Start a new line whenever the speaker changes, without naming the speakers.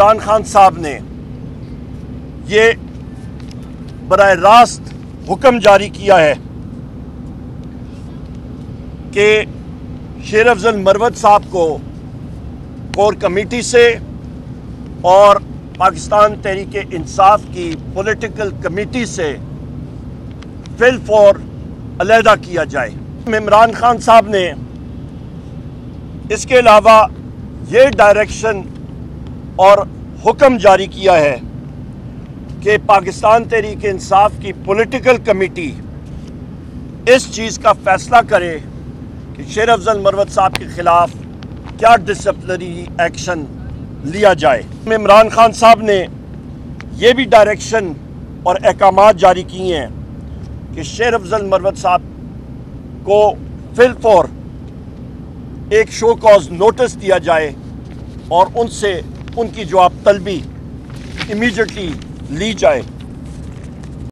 इमरान खान साहब ने ये बराह रास्त हुक्म जारी किया है कि शेर अफजल मरवत साहब को कोर कमेटी से और पाकिस्तान तहरीक इंसाफ की पॉलिटिकल कमेटी से फिल फॉर अलहदा किया जाए। इमरान खान साहब ने इसके अलावा ये डायरेक्शन और हुक्म जारी किया है कि पाकिस्तान तहरीक इंसाफ की पॉलिटिकल कमेटी इस चीज़ का फैसला करे कि शेर अफजल मरवत साहब के ख़िलाफ़ क्या डिसिप्लिनरी एक्शन लिया जाए। इमरान खान साहब ने ये भी डायरेक्शन और अहकामात जारी किए हैं कि शेर अफजल मरवत साहब को फिल फॉर एक शो कॉज नोटिस दिया जाए और उनसे उनकी जवाब तलबी इमीडिएटली ली जाए।